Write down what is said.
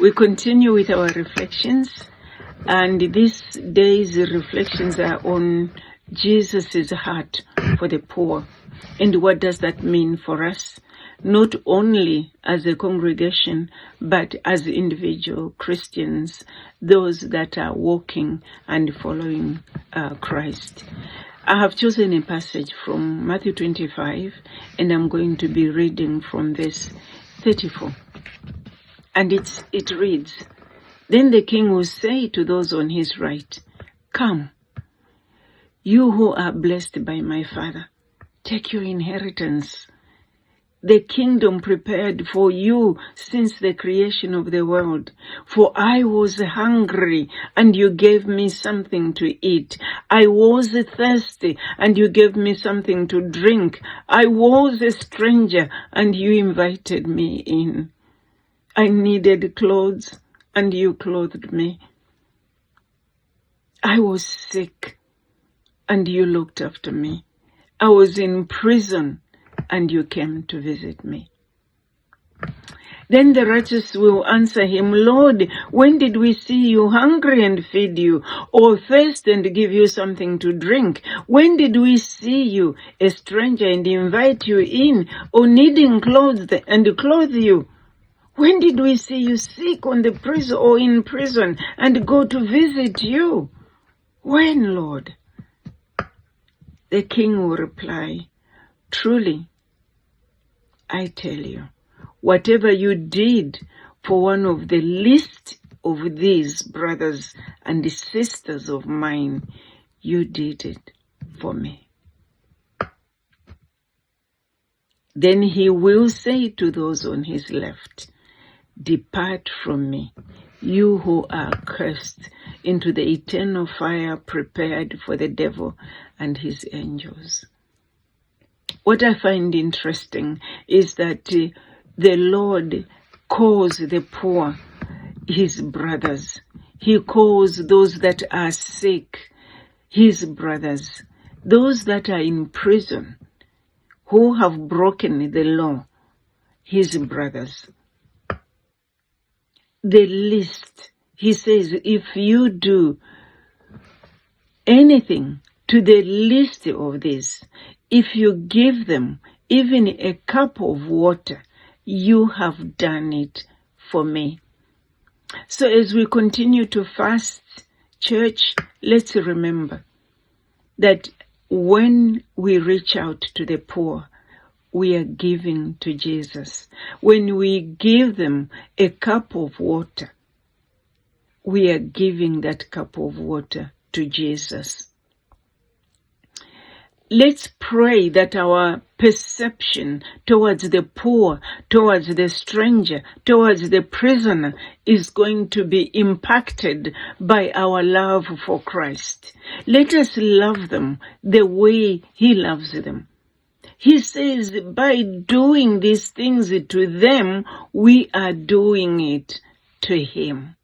We continue with our reflections, and this day's reflections are on Jesus' heart for the poor. And what does that mean for us? Not only as a congregation, but as individual Christians, those that are walking and following Christ. I have chosen a passage from Matthew 25, and I'm going to be reading from verse 34. And it reads, "Then the king will say to those on his right, 'Come, you who are blessed by my Father, take your inheritance, the kingdom prepared for you since the creation of the world. For I was hungry, and you gave me something to eat. I was thirsty, and you gave me something to drink. I was a stranger, and you invited me in. I needed clothes, and you clothed me. I was sick, and you looked after me. I was in prison, and you came to visit me.' Then the righteous will answer him, 'Lord, when did we see you hungry and feed you, or thirsty and give you something to drink? When did we see you a stranger and invite you in, or needing clothes and clothe you? When did we see you sick on the prison or in prison and go to visit you? When, Lord?' The king will reply, 'Truly, I tell you, whatever you did for one of the least of these brothers and sisters of mine, you did it for me.' Then he will say to those on his left, 'Depart from me, you who are cursed, into the eternal fire prepared for the devil and his angels.'" What I find interesting is that the Lord calls the poor his brothers. He calls those that are sick his brothers. Those that are in prison, who have broken the law, his brothers. The least, he says, if you do anything to the least of these, if you give them even a cup of water, you have done it for me. So as we continue to fast, church, let's remember that when we reach out to the poor, we are giving to Jesus. When we give them a cup of water, we are giving that cup of water to Jesus. Let's pray that our perception towards the poor, towards the stranger, towards the prisoner is going to be impacted by our love for Christ. Let us love them the way He loves them. He says by doing these things to them, we are doing it to Him.